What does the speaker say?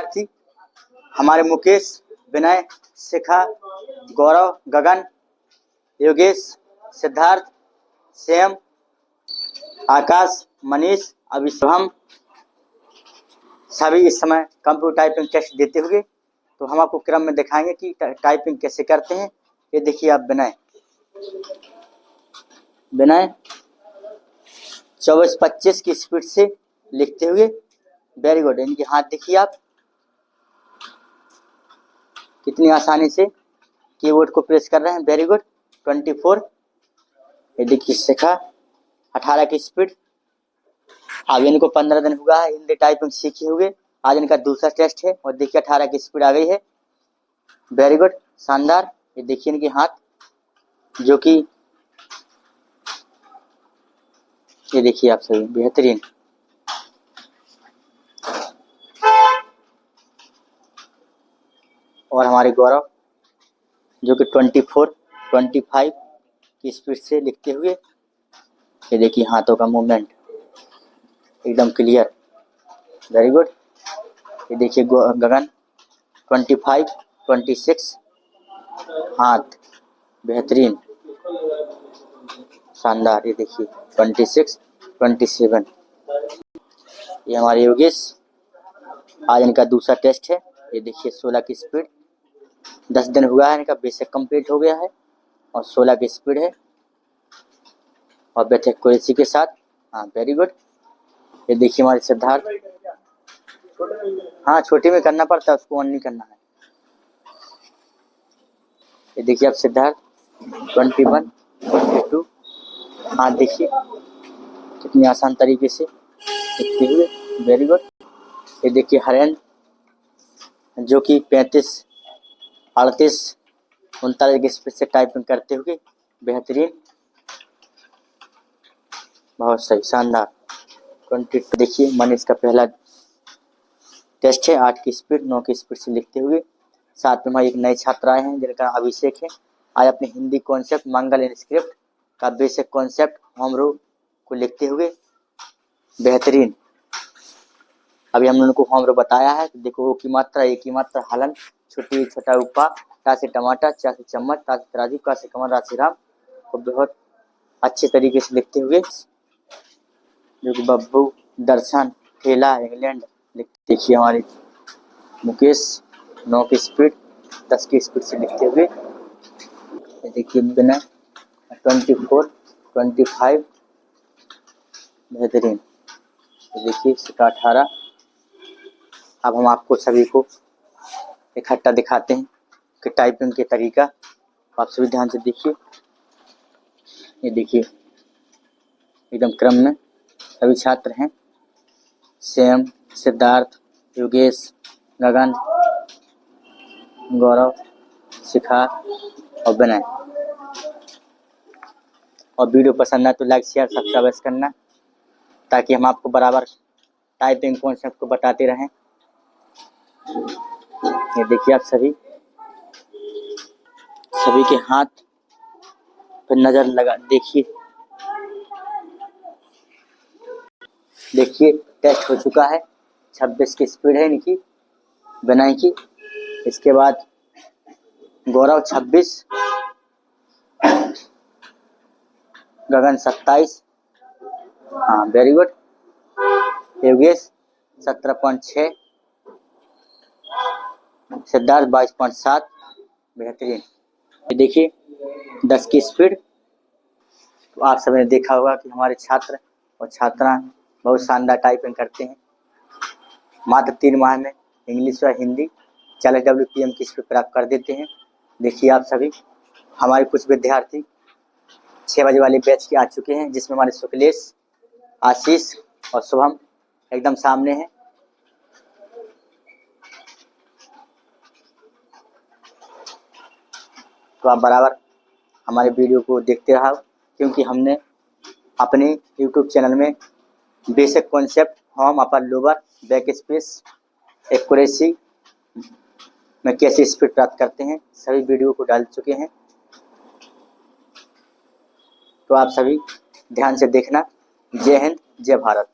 विद्यार्थी हमारे मुकेश, विनय, शिखा, गौरव, गगन, योगेश, सिद्धार्थ, सेम, आकाश, मनीष, अभिशुभम सभी इस समय कंप्यूटर टाइपिंग टेस्ट देते हुए। तो हम आपको क्रम में दिखाएंगे कि टाइपिंग कैसे करते हैं। ये देखिए आप विनय 24-25 की स्पीड से लिखते हुए। Very good. इनके हाथ देखिए आप कितनी आसानी से कीबोर्ड को प्रेस कर रहे हैं। Very good. 24। ये देखिए शिखा 18 की स्पीड। अब इनको 15 दिन हुआ है हिंदी टाइपिंग सीखे हुए। आज इनका दूसरा टेस्ट है और देखिए 18 की स्पीड आ गई है। वेरी गुड, शानदार। ये देखिए इनके हाथ जो कि ये देखिए आप सभी बेहतरीन। और हमारे गौरव जो कि 24-25 की स्पीड से लिखते हुए। ये देखिए हाथों का मूवमेंट एकदम क्लियर। Very good. ये देखिए गगन 25-26 हाथ बेहतरीन, शानदार। ये देखिए 26-27। ये हमारे योगेश, आज इनका दूसरा टेस्ट है। ये देखिए 16 की स्पीड। 10 दिन हुआ है इनका बेसिक कंप्लीट हो गया है और 16 की स्पीड है और बेथ एक्यूरेसी के साथ। हाँ वेरी गुड। ये देखिए हमारे सिद्धार्थ, हाँ छोटी में करना पड़ता है, उसको ऑन नहीं करना है। ये देखिए आप सिद्धार्थ 21-22 हाथ देखिए कितनी आसान तरीके से लिखते हुए। Very good. ये देखिए हरेंद्र जो कि 35-38-39 की स्पीड से टाइपिंग करते हुए। बेहतरीन, बहुत सही, शानदार। 22 देखिए मनीष का पहला टेस्ट है। 8 की स्पीड 9 की स्पीड से लिखते हुए। साथ में हमारी एक नए छात्र आए हैं जिनका अभिषेक है। आज अपने हिंदी कॉन्सेप्ट मंगल स्क्रिप्ट का बेसिक कॉन्सेप्ट होम रूल को लिखते हुए। बेहतरीन। अभी हमने उनको होम रूल बताया है। तो देखो ओ की मात्रा, ए की मात्रा, हलन, छुट्टी, छोटा उपा, टा से टमाटर, चा से चम्मच, ता से तराजू, का से कमर, रा से राम को बहुत अच्छे तरीके से लिखते हुए। जो कि बब्बू, दर्शन, ठेला, इंग्लैंड लिखते। देखिए हमारे मुकेश 9 की स्पीड 10 की स्पीड से लिखते हुए। देखिए बिना 24-25 बेहतरीन। देखिए सिक्का 18। अब हम आपको सभी को इकट्ठा दिखाते हैं कि टाइपिंग के तरीका। आप सभी ध्यान से देखिए। ये देखिए एकदम क्रम में सभी छात्र हैं। सेम, सिद्धार्थ, योगेश, गगन, गौरव, शिखा और विनय। और वीडियो पसंद आए तो लाइक शेयर सब्सक्राइब करना ताकि हम आपको बराबर टाइपिंग कॉन्सेप्ट को बताते रहें। ये देखिए आप सभी के हाथ पर नजर लगा देखिए। देखिए टेस्ट हो चुका है। 26 की स्पीड है इनकी विनय की। इसके बाद गौरव 26, गगन 27, हाँ वेरी गुड। योगेश 17.6, सिद्धार्थ 22.7 बेहतरीन। ये देखिए 10 की स्पीड। तो आप सबने देखा होगा कि हमारे छात्र और छात्राएं बहुत शानदार टाइपिंग करते हैं। मात्र 3 माह में इंग्लिश व हिंदी 40 WPM की स्पीड प्राप्त कर देते हैं। देखिए आप सभी हमारे कुछ विद्यार्थी 6 बजे वाले बैच के आ चुके हैं, जिसमें हमारे शुक्लेश, आशीष और शुभम एकदम सामने हैं। तो आप बराबर हमारे वीडियो को देखते रहो, क्योंकि हमने अपने YouTube चैनल में बेसिक कॉन्सेप्ट, होम, अपर, लोअर, बैक स्पेस, एक्यूरेसी में कैसे स्पीड प्राप्त करते हैं सभी वीडियो को डाल चुके हैं। तो आप सभी ध्यान से देखना। जय हिंद, जय भारत।